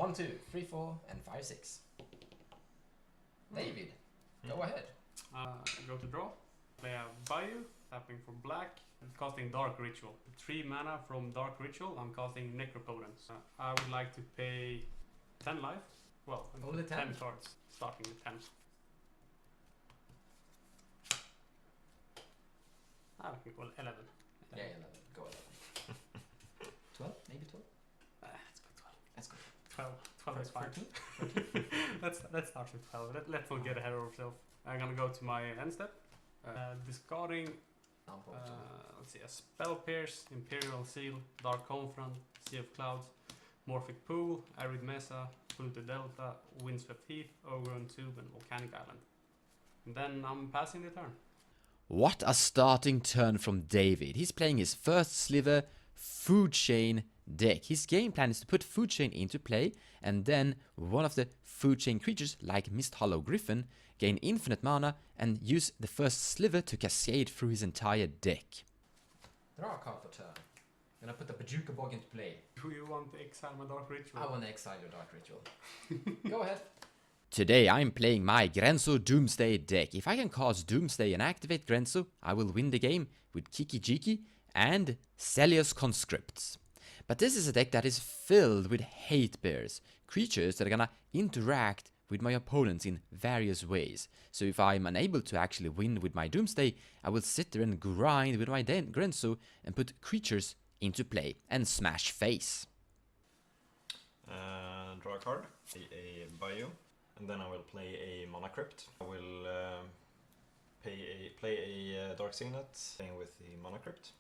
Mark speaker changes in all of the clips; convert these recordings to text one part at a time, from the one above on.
Speaker 1: 1, 2, 3, 4, and 5, 6. David, go ahead.
Speaker 2: Go to draw. Play a Bayou, tapping for black, and casting Dark Ritual. 3 mana from Dark Ritual, I'm casting Necropotence. I would like to pay 10 life. Well,
Speaker 1: only
Speaker 2: 10 cards, starting with 10. I think, well, 11.
Speaker 1: Yeah, 11. Go 11. 12? Maybe 12?
Speaker 2: Let's go
Speaker 1: 12.
Speaker 2: 12. 12 is fine.
Speaker 1: 13?
Speaker 2: Let's start with 12. Let's not get ahead of ourselves. I'm gonna go to my end step. Discarding, let's see, a Spell Pierce, Imperial Seal, Dark Confront, Sea of Clouds, Morphic Pool, Arid Mesa, Polluted Delta, Windswept Heath, Overgrown Tube, and Volcanic Island. And then I'm passing the turn.
Speaker 3: What a starting turn from David. He's playing his first Sliver Food Chain deck. His game plan is to put Food Chain into play, and then one of the Food Chain creatures, like Mist Hollow Griffin, gain infinite mana and use the first Sliver to cascade through his entire deck.
Speaker 1: Draw a card for turn. Gonna put the Bajuka Bog into play.
Speaker 2: Do you want to exile my Dark Ritual?
Speaker 1: I want to exile your Dark Ritual. Go ahead.
Speaker 3: Today I'm playing my Grenzo Doomsday deck. If I can cast Doomsday and activate Grenzo, I will win the game with Kiki Jiki and Celios Conscripts. But this is a deck that is filled with hate bears, creatures that are gonna interact with my opponents in various ways. So if I'm unable to actually win with my Doomsday, I will sit there and grind with my Grenzo and put creatures into play and smash face.
Speaker 4: Draw a card, a Bayou, and then I will play a Mana Crypt. I will play a Dark Signet, playing with the Mana Crypt.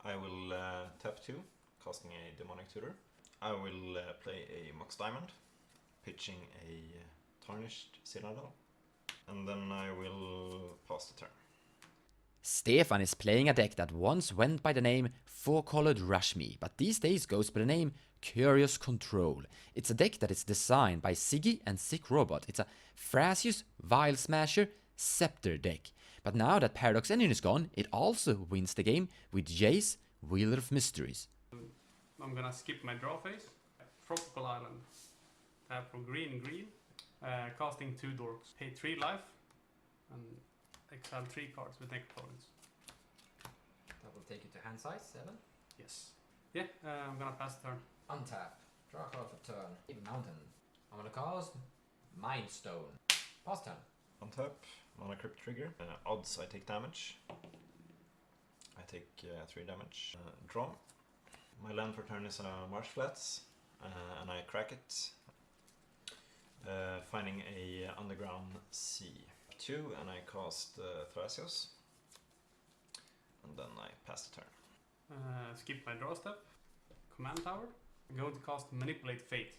Speaker 4: I will tap 2, casting a Demonic Tutor. I will play a Mox Diamond, pitching a Tarnished Citadel, and then I will pass the turn.
Speaker 3: Stefan is playing a deck that once went by the name 4-Colored Rush Me, but these days goes by the name Curious Control. It's a deck that is designed by Sigis and Sickrobots. It's a Thrasius, Vile Smasher, Scepter deck. But now that Paradox Engine is gone, it also wins the game with Jace, Wheeler of Mysteries.
Speaker 2: I'm gonna skip my draw phase. Tropical Island. Tap for green. Casting 2 dorks. Pay 3 life. And exile 3 cards with Necropotence.
Speaker 1: That will take you to hand size 7.
Speaker 2: Yes. Yeah, I'm gonna pass the turn.
Speaker 1: Untap. Draw a card for turn. A mountain. I'm gonna cast Mind Stone. Pass turn.
Speaker 4: Untap, Mana Crypt trigger. Odds I take damage. I take 3 damage. Draw. My land for turn is Marsh Flats, and I crack it. Finding a Underground Sea. 2, and I cast Thrasios. And then I pass the turn.
Speaker 2: Skip my draw step. Command Tower. I'm going to cast Manipulate Fate.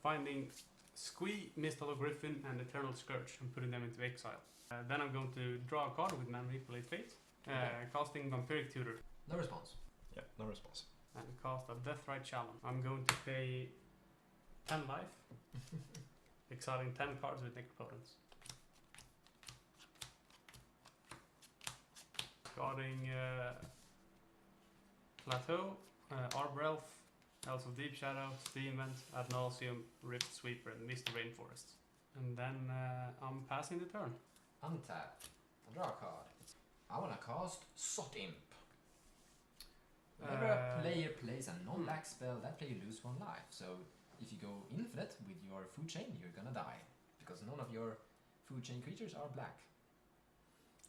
Speaker 2: Finding Squee, Mist Hollow Griffin, and Eternal Scourge, and putting them into exile. Then I'm going to draw a card with Manipulate Fate. Casting Vampiric Tutor.
Speaker 1: No response.
Speaker 4: Yeah, no response.
Speaker 2: And cast a Deathrite Challenge. I'm going to pay 10 life. Exiling 10 cards with Necropotence. Guarding Plateau, Arbor Elf, Elves of Deep Shadow, Steam Vent, Ad Nauseam, Rift Sweeper, and Mist Rainforest. And then I'm passing the turn.
Speaker 1: Untap. Draw a card. I wanna cast Sot Imp. Whenever a player plays a non-black spell, that player loses 1 life. So if you go infinite with your food chain, you're gonna die. Because none of your food chain creatures are black.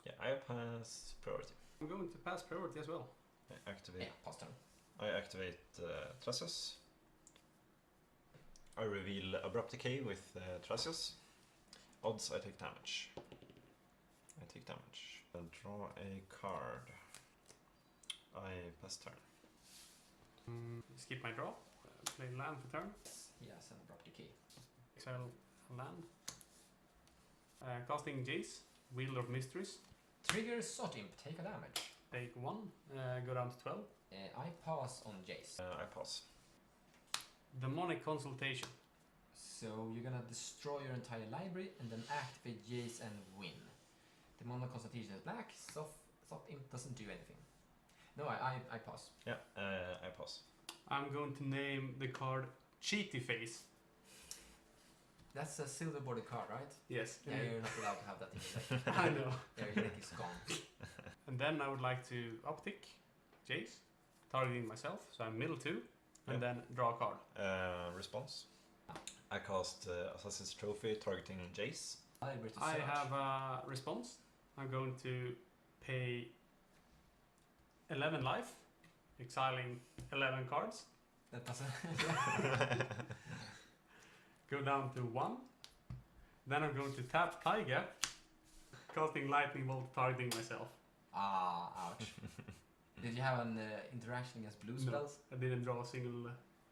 Speaker 4: Yeah, I pass priority.
Speaker 2: I'm going to pass priority as well.
Speaker 4: I activate.
Speaker 1: Yeah, pass turn.
Speaker 4: I activate Thrasios. I reveal Abrupt Decay with Thrasios. Odds I take damage. I take damage. I draw a card. I pass turn.
Speaker 2: Skip my draw. Play land for turn.
Speaker 1: Yes, and Abrupt Decay.
Speaker 2: Exile land. Casting Jace, Wheel of Mysteries.
Speaker 1: Trigger Sot Imp, take a damage.
Speaker 2: Take 1, go down to 12.
Speaker 1: I pass on Jace.
Speaker 4: I pass.
Speaker 2: Demonic Consultation.
Speaker 1: So you're gonna destroy your entire library and then activate Jace and win. Demonic Consultation is black, Sot Imp doesn't do anything. No, I pass.
Speaker 4: Yeah, I pass.
Speaker 2: I'm going to name the card Cheaty Face.
Speaker 1: That's a silver bordered card, right?
Speaker 2: Yes.
Speaker 1: Yeah, you're not allowed to have that in your deck.
Speaker 2: I know.
Speaker 1: Yeah, your deck is gone.
Speaker 2: And then I would like to uptick Jace, targeting myself, so I'm middle 2, and then draw a card.
Speaker 4: Response. I cast Assassin's Trophy targeting Jace.
Speaker 2: I have a response. I'm going to pay 11 life, exiling 11 cards.
Speaker 1: That doesn't.
Speaker 2: Go down to 1. Then I'm going to tap Taiga, casting Lightning Bolt, targeting myself.
Speaker 1: Ah, ouch. Did you have an interaction against blue
Speaker 2: No.
Speaker 1: spells?
Speaker 2: I didn't draw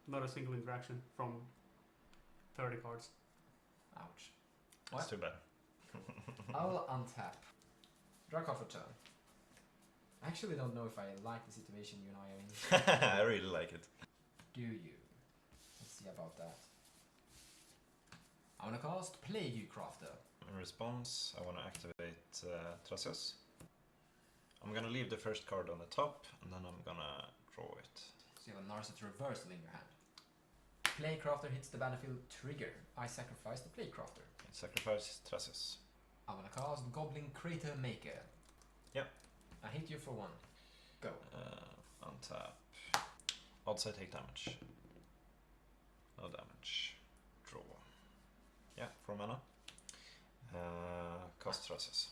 Speaker 2: not a single interaction from 30 cards.
Speaker 1: Ouch.
Speaker 4: That's too bad.
Speaker 1: I'll untap. Draw a card for turn. I actually don't know if I like the situation you and I are in.
Speaker 4: I really like it.
Speaker 1: Do you? Let's see about that. I want to cast Plague Crafter.
Speaker 4: In response, I want to activate Tracios. I'm gonna leave the first card on the top, and then I'm gonna draw it.
Speaker 1: So you have a Narset Reversal in your hand. Plague Crafter hits the battlefield, trigger. I sacrifice the Plague Crafter.
Speaker 4: Sacrifice Tracios.
Speaker 1: I want to cast Goblin Crater Maker.
Speaker 4: Yep.
Speaker 1: I hit you for 1. Go.
Speaker 4: Untap. Odds I take damage. No damage. Draw. Yeah, 4 mana. Cast Tracios.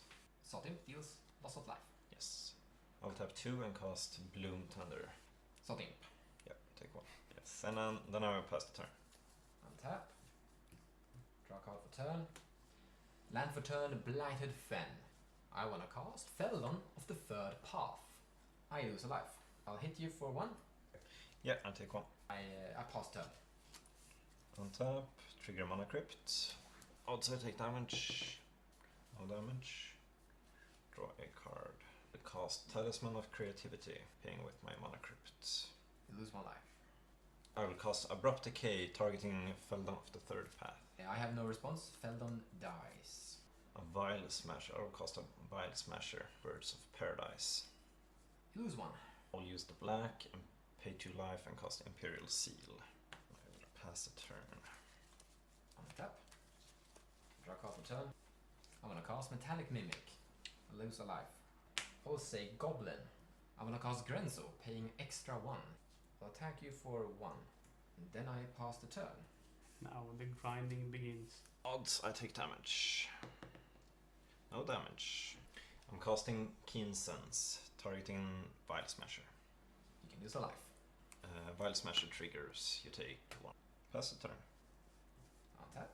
Speaker 1: Sotim deals loss of life.
Speaker 4: Yes. I'll tap 2 and cast Bloom Thunder.
Speaker 1: Sotim.
Speaker 4: Yeah, take 1. Yes, and then I will pass the turn.
Speaker 1: Untap. Draw a card for turn. Land for turn, Blighted Fen. I want to cast Feldon of the Third Path. I lose a life. I'll hit you for 1.
Speaker 4: Yeah, I'll take 1.
Speaker 1: I pass turn.
Speaker 4: Untap, trigger Mana Crypt. Odds I take damage. No damage. Draw a card. Cast Talisman of Creativity, paying with my Mana Crypt.
Speaker 1: You lose 1 life.
Speaker 4: I will cast Abrupt Decay, targeting Feldon of the Third Path.
Speaker 1: Yeah, I have no response. Feldon dies.
Speaker 4: A Vile Smasher. I will cast a Vile Smasher, Birds of Paradise.
Speaker 1: You lose 1.
Speaker 4: I'll use the black and pay 2 life and cast Imperial Seal. I will pass the turn.
Speaker 1: Untap. Draw a card for turn. I'm gonna cast Metallic Mimic. I lose a life. I'll say Goblin. I'm gonna cast Grenzo, paying extra 1. I'll attack you for 1. And then I pass the turn.
Speaker 2: Now the grinding begins.
Speaker 4: Odds I take damage. No damage. I'm casting Keen Sense, targeting Vile Smasher.
Speaker 1: You can lose a life.
Speaker 4: Vile Smasher triggers, you take 1. Pass the turn.
Speaker 1: Untap.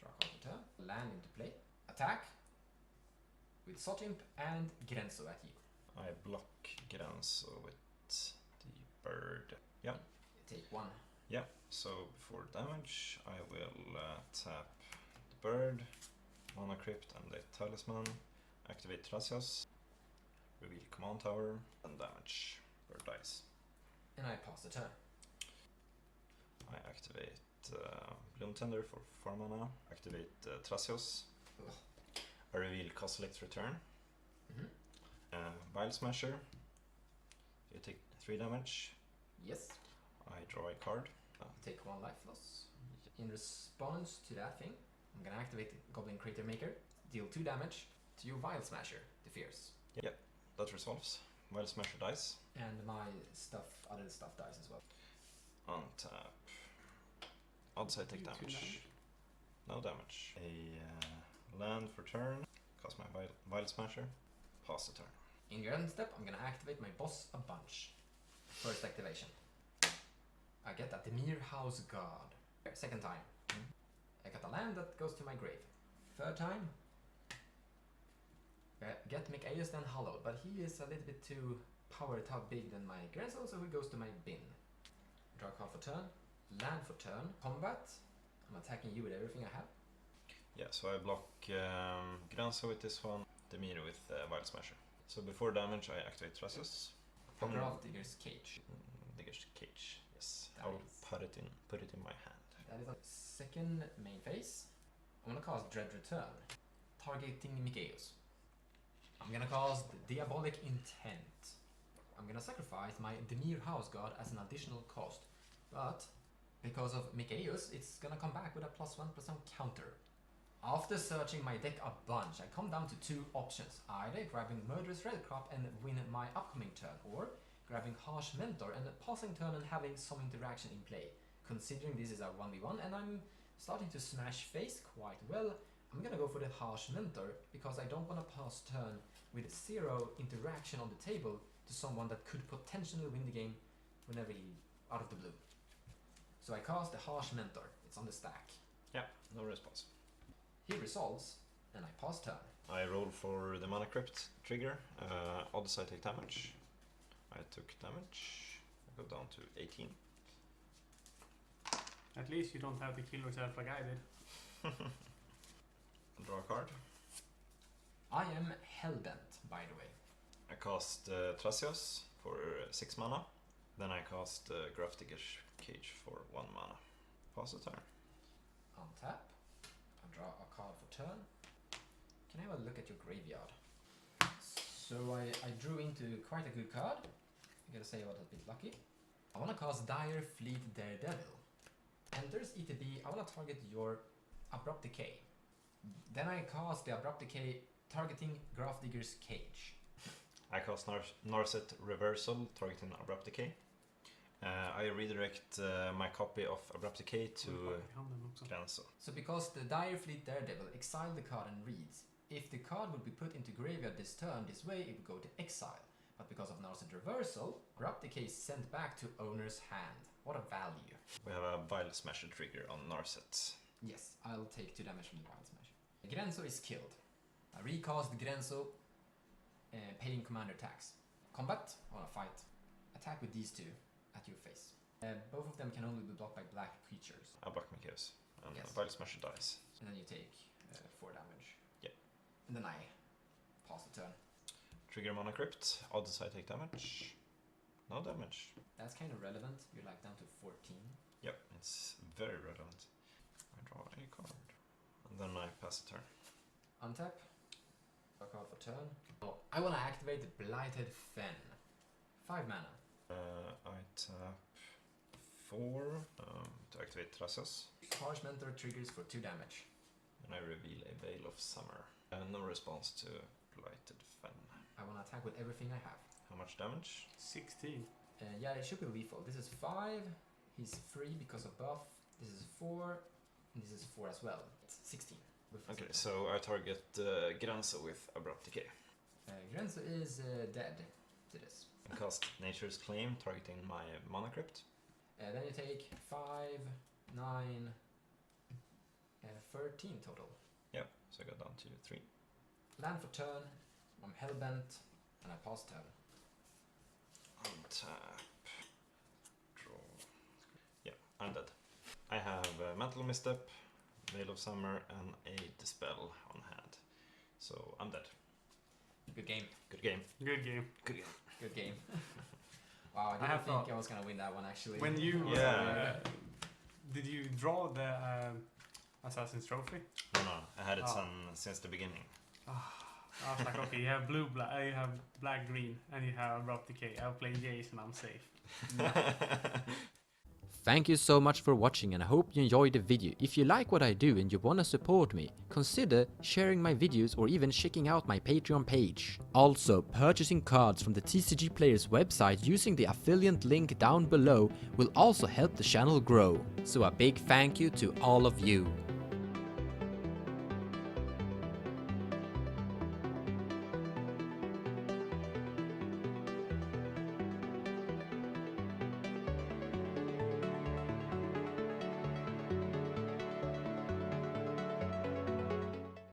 Speaker 1: Draw a card for turn. Land into play. Attack. With Sotimp and Grenzo at you.
Speaker 4: I block Grenzo with the bird. Yeah.
Speaker 1: You take 1.
Speaker 4: Yeah. So before damage, I will tap the bird, Mana Crypt and the Talisman, activate Tracios, reveal Command Tower, and damage. Bird dies.
Speaker 1: And I pass the turn.
Speaker 4: I activate Bloom Tender for 4 mana, activate Tracios,
Speaker 1: Ugh.
Speaker 4: I reveal Cosselect's Return,
Speaker 1: Mm-hmm.
Speaker 4: Vile Smasher, you take 3 damage,
Speaker 1: Yes.
Speaker 4: I draw a card.
Speaker 1: You take 1 life loss. In response to that thing, I'm gonna activate Goblin Crater Maker, deal 2 damage to your Vile Smasher, the Fierce.
Speaker 4: Yep, that resolves. Vile Smasher dies.
Speaker 1: And my other stuff dies as well.
Speaker 4: Untap. Odds I take
Speaker 2: You 2
Speaker 4: damage. No damage. A land for turn. Cast my Vile Smasher. Pass the turn.
Speaker 1: In your end step, I'm gonna activate my Boss a bunch. First activation. I get a Demir House Guard. Second time. I got a land that goes to my grave. Third time. Get Mikaeus then Hollow, but he is a little bit too power top big than my Grenzo, so he goes to my bin. Draw a card for turn. Land for turn. Combat. I'm attacking you with everything I have.
Speaker 4: Yeah, so I block Grenzo with this one, Demir with Vile Smasher. So before damage, I activate Tracios.
Speaker 1: From Graf Digger's Cage.
Speaker 4: Digger's Cage, yes.
Speaker 1: That
Speaker 4: I'll
Speaker 1: is-
Speaker 4: put it in my hand.
Speaker 1: That is a second main phase. I'm gonna cast Dread Return, targeting Mikaeus. I'm gonna cast Diabolic Intent. I'm gonna sacrifice my Demir House God as an additional cost, but because of Mikaeus, it's gonna come back with a +1% counter. After searching my deck a bunch, I come down to two options. Either grabbing Murderous Red Crop and win my upcoming turn, or grabbing Harsh Mentor and passing turn and having some interaction in play. Considering this is a 1v1 and I'm starting to smash face quite well, I'm gonna go for the Harsh Mentor because I don't want to pass turn with 0 interaction on the table to someone that could potentially win the game whenever he out of the blue. So I cast the Harsh Mentor. It's on the stack.
Speaker 4: Yeah, no response.
Speaker 1: He resolves and I pass turn.
Speaker 4: I roll for the Mana Crypt trigger. Odds I take damage. I took damage. I go down to 18.
Speaker 2: At least you don't have to kill yourself like I did.
Speaker 4: Draw a card.
Speaker 1: I am hellbent, by the way.
Speaker 4: I cast Thrasios for 6 mana. Then I cast Grafdigger's Cage for 1 mana. Pass the turn.
Speaker 1: Untap. I draw a card for turn. Can I have a look at your graveyard? So I drew into quite a good card. I gotta say I was a bit lucky. I wanna cast Dire Fleet Daredevil. Enters ETB, I wanna target your Abrupt Decay. Then I cast the Abrupt Decay targeting Grafdigger's Cage.
Speaker 4: I cast Narset Reversal targeting Abrupt Decay. I redirect my copy of Abrupt Decay to Grenzo.
Speaker 1: So because the Dire Fleet Daredevil exile the card and reads, if the card would be put into graveyard this turn this way, it would go to exile. But because of Narset Reversal, Abrupt Decay is sent back to owner's hand. What a value.
Speaker 4: We have a Vile Smasher trigger on Narset.
Speaker 1: Yes, I'll take 2 damage from the Wild Smash. Grenzo is killed. I recast Grenzo, paying commander tax. Combat, I wanna fight. Attack with these 2 at your face. Both of them can only be blocked by black creatures.
Speaker 4: I block Mikaeus. And
Speaker 1: Yes.
Speaker 4: Vile Smasher dies.
Speaker 1: And then you take 4 damage.
Speaker 4: Yeah.
Speaker 1: And then I pass the turn.
Speaker 4: Trigger Mana Crypt. Odds I take damage. No damage.
Speaker 1: That's kind of relevant. You're like down to 14.
Speaker 4: Yep, it's very relevant. I draw a card. And then I pass the turn.
Speaker 1: Untap. A card for turn. Oh, I want to activate Blighted Fen. 5 mana.
Speaker 4: I tap 4 to activate Thrasios.
Speaker 1: Harsh Mentor triggers for 2 damage.
Speaker 4: And I reveal a Veil of Summer. No response to Blighted Fen.
Speaker 1: I want to attack with everything I have.
Speaker 4: How much damage?
Speaker 2: 16.
Speaker 1: Yeah, it should be lethal. This is 5. He's 3 because of buff. This is 4. And this is 4 as well. It's 16.
Speaker 4: Okay, so I target Grenzo with Abrupt Decay.
Speaker 1: Grenzo is dead to this.
Speaker 4: And cast Nature's Claim, targeting my Mana Crypt.
Speaker 1: Then you take 5, 9, 13 total.
Speaker 4: Yep, so I go down to 3.
Speaker 1: Land for turn. I'm hellbent. And I pass turn.
Speaker 4: Untap. Draw. Yeah, I'm dead. I have Mental Misstep, Veil of Summer, and a Dispel on hand. So I'm dead.
Speaker 1: Good game.
Speaker 4: Good game.
Speaker 2: Good game.
Speaker 4: Good game.
Speaker 1: Good game. Wow, I didn't think I was gonna win that one actually.
Speaker 2: When you did you draw the Assassin's Trophy?
Speaker 4: No, I had it since the beginning.
Speaker 2: I was like, okay, you have blue, black, you have black, green, and you have Abrupt Decay. I'll play Jace and I'm safe.
Speaker 3: Thank you so much for watching, and I hope you enjoyed the video. If you like what I do and you wanna support me, consider sharing my videos or even checking out my Patreon page. Also, purchasing cards from the TCG Players website using the affiliate link down below will also help the channel grow. So a big thank you to all of you.